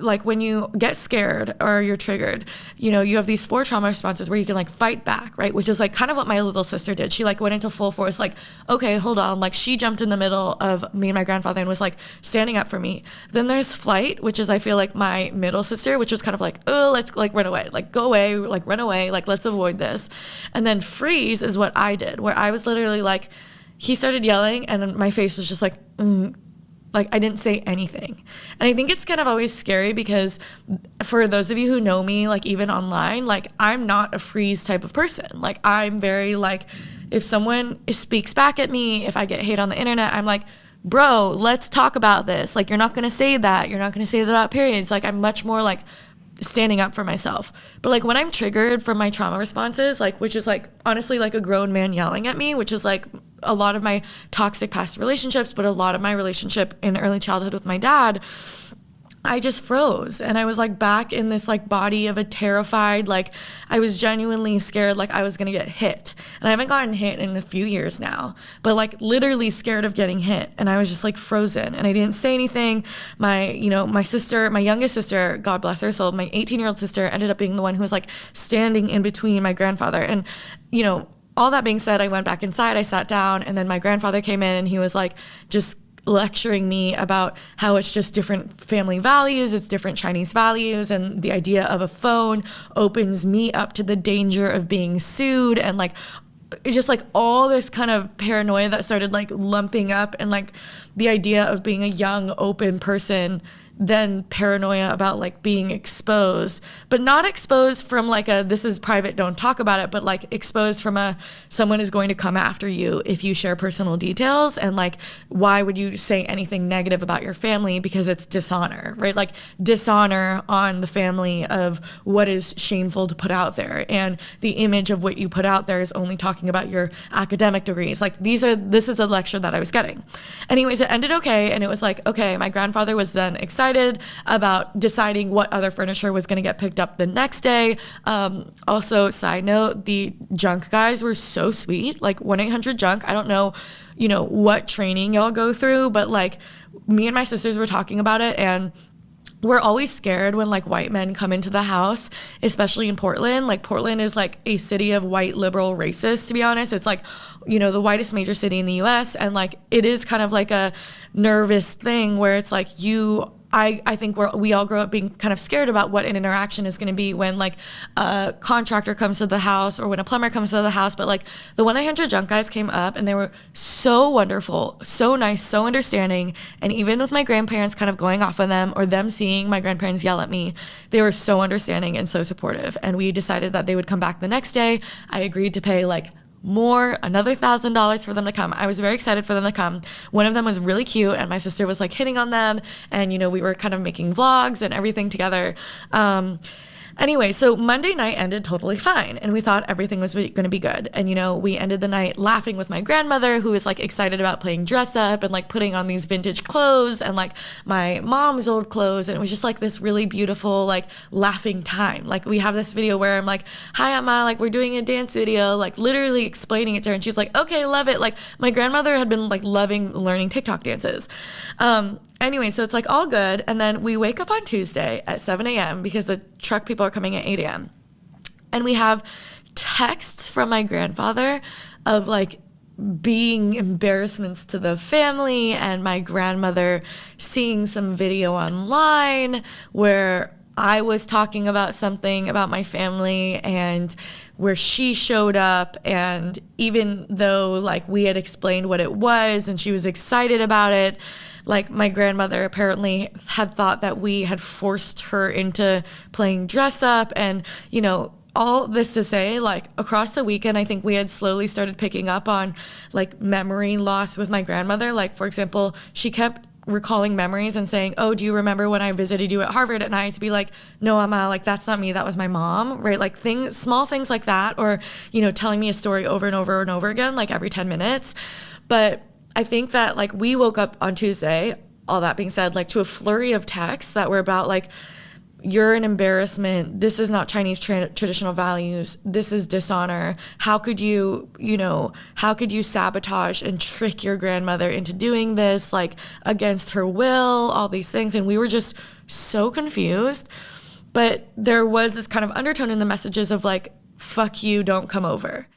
like when you get scared or you're triggered, you know, you have these 4 trauma responses where you can like fight back, right? Which is like kind of what my little sister did. She like went into full force, like, okay, hold on. Like she jumped in the middle of me and my grandfather and was like standing up for me. Then there's flight, which is I feel like my middle sister, which was kind of like, oh, let's like run away, like go away, like run away, like let's avoid this. And then freeze is what I did, where I was literally like, he started yelling and my face was just like, like I didn't say anything. And I think it's kind of always scary because for those of you who know me, like even online, like I'm not a freeze type of person. Like I'm very like, if someone speaks back at me, if I get hate on the internet, I'm like, bro, let's talk about this. Like you're not gonna say that. You're not gonna say that about periods. Like I'm much more like standing up for myself. But like when I'm triggered from my trauma responses, like which is like honestly like a grown man yelling at me, which is like a lot of my toxic past relationships, but a lot of my relationship in early childhood with my dad, I just froze. And I was like back in this like body of a terrified, like I was genuinely scared like I was gonna get hit. And I haven't gotten hit in a few years now, but like literally scared of getting hit. And I was just like frozen and I didn't say anything. My, you know, my sister, my youngest sister, God bless her soul, my 18-year-old sister ended up being the one who was like standing in between my grandfather. And, you know, all that being said, I went back inside, I sat down, and then my grandfather came in and he was like just lecturing me about how it's just different family values, it's different Chinese values, and the idea of a phone opens me up to the danger of being sued, and like it's just like all this kind of paranoia that started like lumping up, and like the idea of being a young open person, then paranoia about like being exposed, but not exposed from like a this is private, don't talk about it, but like exposed from a someone is going to come after you if you share personal details, and like why would you say anything negative about your family because it's dishonor, right? Like dishonor on the family of what is shameful to put out there, and the image of what you put out there is only talking about your academic degrees. Like this is a lecture that I was getting. Anyways, it ended okay, and it was like, okay, my grandfather was then excited about deciding what other furniture was going to get picked up the next day. Also, side note, the junk guys were so sweet. Like 1-800-JUNK. I don't know, you know, what training y'all go through, but like me and my sisters were talking about it, and we're always scared when like white men come into the house, especially in Portland. Like Portland is like a city of white liberal racists, to be honest. It's like, you know, the whitest major city in the US, and like it is kind of like a nervous thing where it's like I think we all grow up being kind of scared about what an interaction is going to be when like a contractor comes to the house or when a plumber comes to the house. But like the 1-800-JUNK guys came up and they were so wonderful, so nice, so understanding. And even with my grandparents kind of going off on them or them seeing my grandparents yell at me, they were so understanding and so supportive. And we decided that they would come back the next day. I agreed to pay like another $1,000 for them to come. I was very excited for them to come. One of them was really cute, and my sister was like hitting on them, and you know, we were kind of making vlogs and everything together. Anyway, so Monday night ended totally fine, and we thought everything was going to be good. And, you know, we ended the night laughing with my grandmother, who was like excited about playing dress up and like putting on these vintage clothes and like my mom's old clothes. And it was just like this really beautiful, like laughing time. Like we have this video where I'm like, hi, Amma, like we're doing a dance video, like literally explaining it to her. And she's like, okay, love it. Like my grandmother had been like loving learning TikTok dances. Anyway, so it's like all good. And then we wake up on Tuesday at 7 a.m. because the truck people are coming at 8 a.m. And we have texts from my grandfather of like being embarrassments to the family, and my grandmother seeing some video online where I was talking about something about my family and where she showed up, and even though like we had explained what it was and she was excited about it, like my grandmother apparently had thought that we had forced her into playing dress up. And, you know, all this to say, like across the weekend, I think we had slowly started picking up on like memory loss with my grandmother. Like, for example, she kept recalling memories and saying, oh, do you remember when I visited you at Harvard? And I had to be like, no, Emma, like that's not me, that was my mom, right? Like small things like that, or, you know, telling me a story over and over and over again, like every 10 minutes. But I think that like we woke up on Tuesday, all that being said, like to a flurry of texts that were about like, you're an embarrassment. This is not Chinese traditional values. This is dishonor. How could you sabotage and trick your grandmother into doing this, like against her will, all these things. And we were just so confused. But there was this kind of undertone in the messages of like, fuck you, don't come over.